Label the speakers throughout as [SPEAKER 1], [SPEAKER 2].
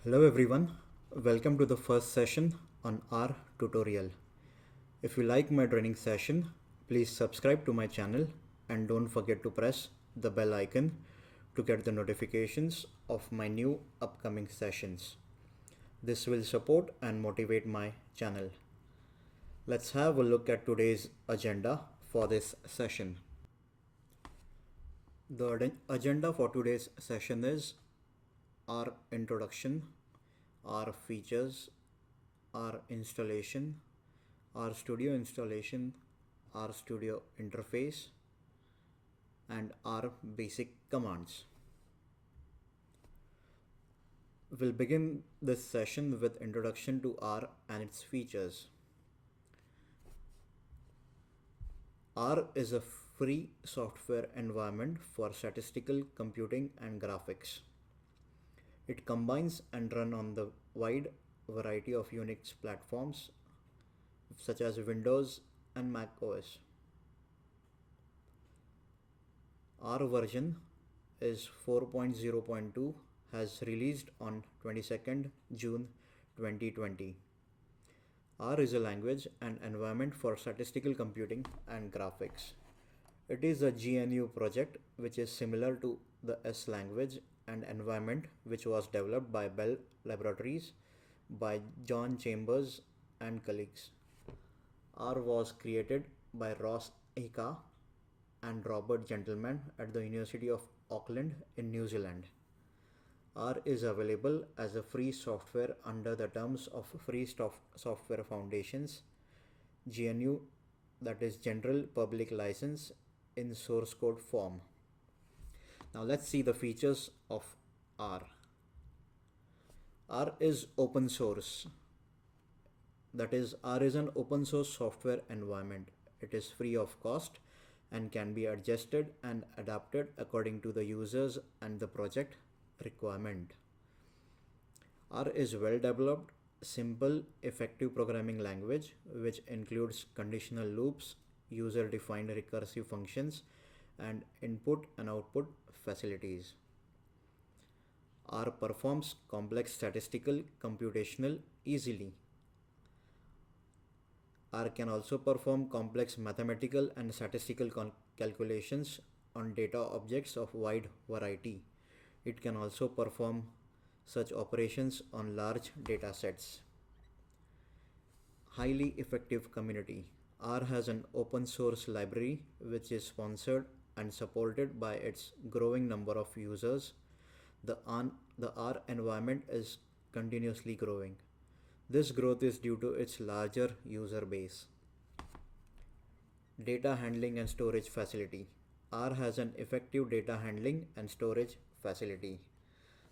[SPEAKER 1] Hello everyone, welcome to the first session on R tutorial. If you like my training session, please subscribe to my channel and don't forget to press the bell icon to get the notifications of my new upcoming sessions. This will support and motivate my channel. Let's have a look at today's agenda for this session. The agenda for today's session is R introduction, R features, R installation, R studio installation, R studio interface, and R basic commands. We'll begin this session with introduction to R and its features. R is a free software environment for statistical computing and graphics. It combines and runs on the wide variety of Unix platforms such as Windows and Mac OS. R version is 4.0.2, has released on 22nd June 2020. R is a language and environment for statistical computing and graphics. It is a GNU project which is similar to the S language and environment which was developed by Bell Laboratories by John Chambers and colleagues. R was created by Ross Ika and Robert Gentleman at the University of Auckland in New Zealand. R is available as a free software under the terms of Free Software Foundation's GNU, that is General Public License, in source code form. Now let's see the features of R. R is open source. That is, R is an open source software environment. It is free of cost and can be adjusted and adapted according to the users and the project requirement. R is well developed, simple, effective programming language which includes conditional loops, user defined recursive functions, and input and output facilities. R performs complex statistical computational easily. R can also perform complex mathematical and statistical calculations on data objects of wide variety. It can also perform such operations on large data sets. Highly effective community. R has an open source library which is sponsored and supported by its growing number of users. The R environment is continuously growing. This growth is due to its larger user base. Data handling and storage facility. R has an effective data handling and storage facility.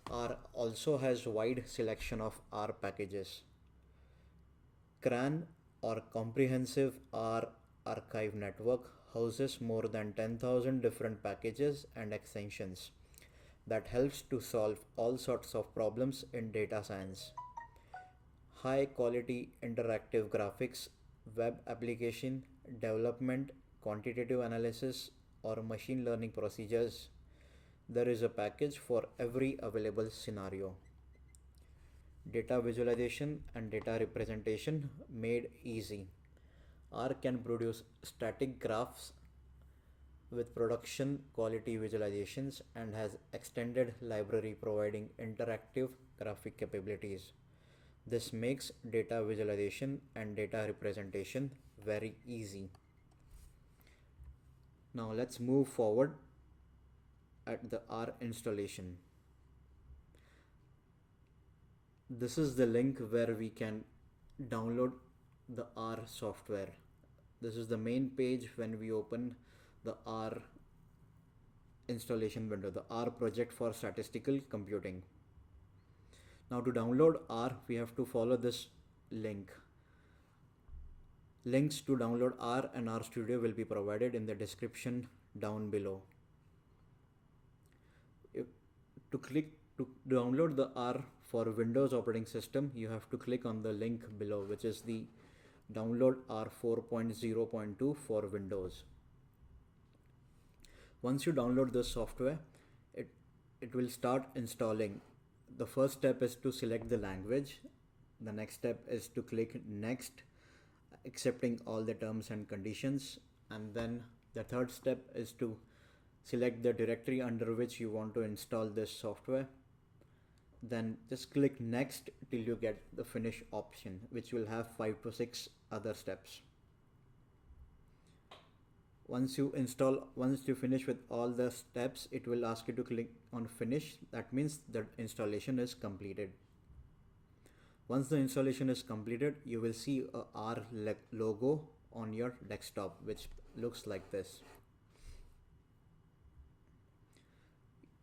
[SPEAKER 1] R also has wide selection of R packages. CRAN, or Comprehensive R Archive Network, houses more than 10,000 different packages and extensions that helps to solve all sorts of problems in data science. High quality interactive graphics, web application development, quantitative analysis, or machine learning procedures. There is a package for every available scenario. Data visualization and data representation made easy. R can produce static graphs with production quality visualizations and has extended library providing interactive graphic capabilities. This makes data visualization and data representation very easy. Now let's move forward at the R installation. This is the link where we can download the R software. This is the main page when we open the R installation window, the R project for statistical computing. Now to download R, we have to follow this link. Links to download R and R Studio will be provided in the description down below. To download the R for Windows operating system, you have to click on the link below, which is the download R 4.0.2 for Windows. Once you download the software, it will start installing. the first step is to select the language. The next step is to click next, accepting all the terms and conditions. And then the third step is to select the directory under which you want to install this software. Then just click next till you get the finish option, which will have 5 to 6 other steps. Once you finish with all the steps, it will ask you to click on finish. That means the installation is completed. Once the installation is completed, you will see a R logo on your desktop, which looks like this.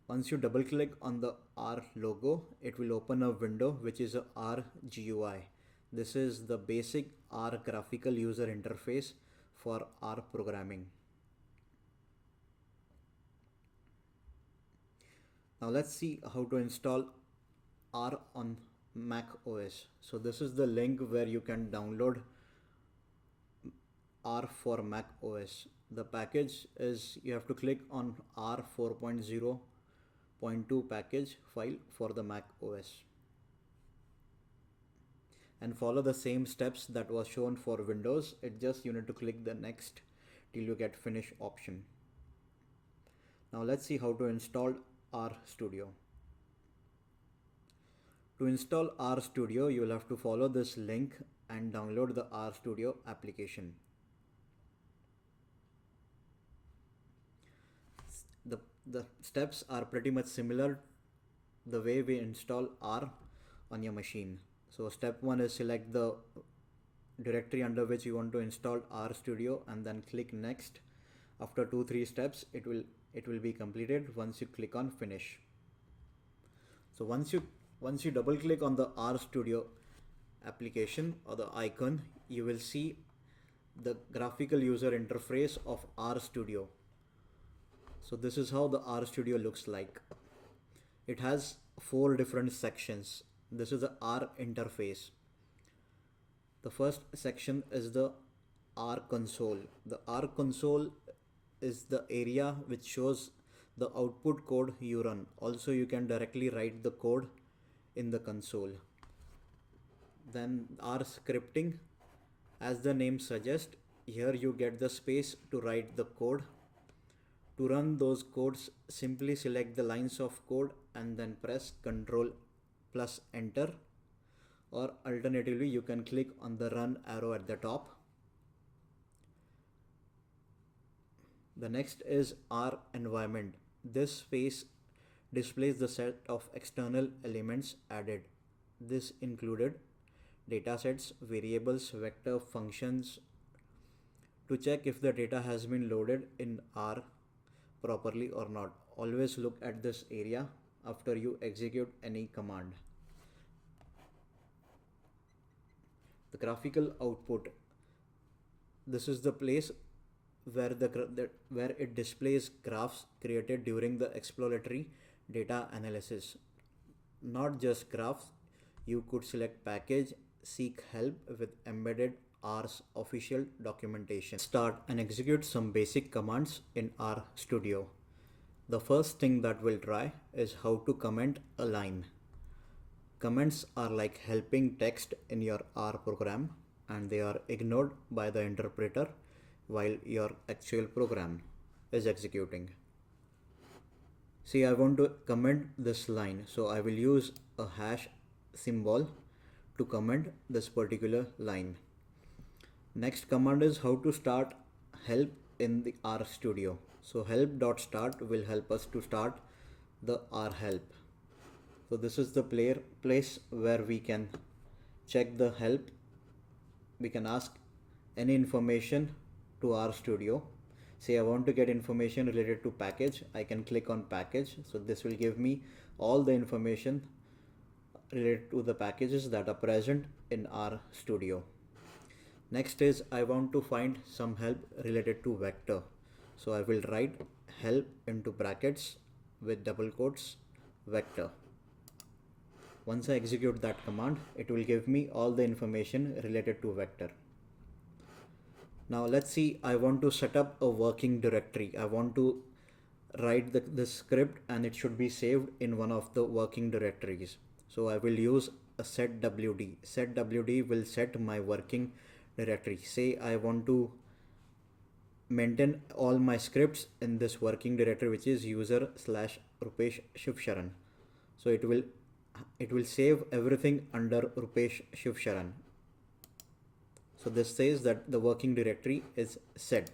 [SPEAKER 1] Once you double click on the R logo, it will open a window which is a R GUI. This is the basic R graphical user interface for R programming. Now let's see how to install R on Mac OS. So this is the link where you can download R for Mac OS. The package is, you have to click on R 4.0.2 package file for the Mac OS and follow the same steps that was shown for Windows. You need to click the next till you get finish option. Now let's see how to install RStudio. To install RStudio, you will have to follow this link and download the RStudio application. The steps are pretty much similar the way we install R on your machine. So step 1 is select the directory under which you want to install RStudio and then click next. After 2-3 steps, it will be completed once you click on finish. So once you double click on the RStudio application or the icon, you will see the graphical user interface of RStudio. So this is how the RStudio looks like. It has 4 different sections. This is the R interface. The first section is the R console. The R console is the area which shows the output code you run. Also, you can directly write the code in the console. Then R scripting, as the name suggests, here you get the space to write the code. To run those codes, simply select the lines of code and then press Ctrl plus enter, or alternatively you can click on the run arrow at the top. The next is R environment. This space displays the set of external elements added. This included datasets, variables, vector functions. To check if the data has been loaded in R properly or not, always look at this area after you execute any command. The graphical output. This is the place where it displays graphs created during the exploratory data analysis. Not just graphs, you could select package, seek help with embedded R's official documentation. Start and execute some basic commands in RStudio. The first thing that we'll try is how to comment a line. Comments are like helping text in your R program, and they are ignored by the interpreter while your actual program is executing. See, I want to comment this line, so I will use a hash symbol to comment this particular line. Next command is how to start help in the RStudio. So help.start will help us to start the R help. So this is the place where we can check the help. We can ask any information to RStudio. Say I want to get information related to package, I can click on package. So this will give me all the information related to the packages that are present in RStudio. Next is I want to find some help related to vector. So I will write help into brackets with double quotes vector. Once I execute that command, it will give me all the information related to vector. Now let's see, I want to set up a working directory. I want to write the script and it should be saved in one of the working directories. So I will use a set wd. Set wd will set my working directory. Say I want to maintain all my scripts in this working directory, which is user slash Rupesh Shiv Sharan. So it will save everything under Rupesh Shiv Sharan. So this says that the working directory is set.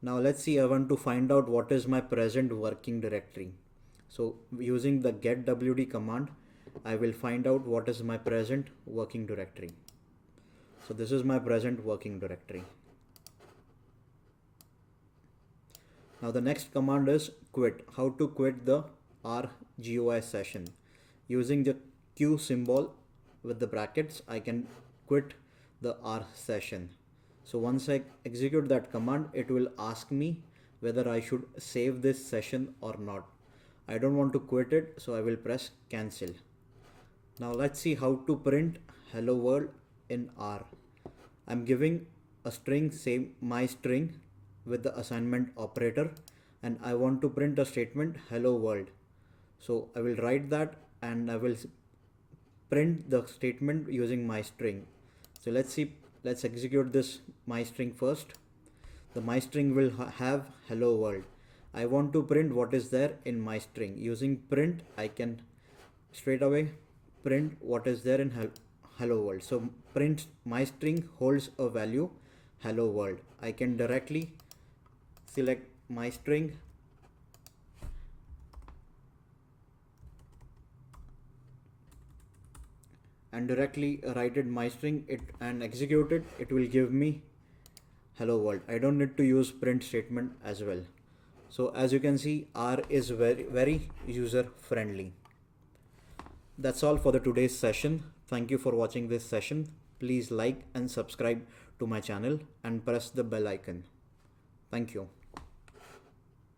[SPEAKER 1] Now let's see, I want to find out what is my present working directory. So using the getwd command, I will find out what is my present working directory. So this is my present working directory. Now the next command is quit. How to quit the rgoi session. Using the Q symbol with the brackets, I can quit the R session. So once I execute that command, it will ask me whether I should save this session or not. I don't want to quit it, so I will press cancel. Now let's see how to print hello world in R. I'm giving a string, say my string, with the assignment operator, and I want to print a statement hello world. So I will write that and I will print the statement using my string. So let's execute this my string first. The my string will have hello world. I want to print what is there in my string. Using print, I can straight away print what is there in hello world. So print my string holds a value hello world. I can directly select my string and directly write it my string and execute it. It will give me hello world. I don't need to use print statement as well. So as you can see, R is very user friendly. That's all for the today's session. Thank you for watching this session. Please like and subscribe to my channel and press the bell icon. Thank you.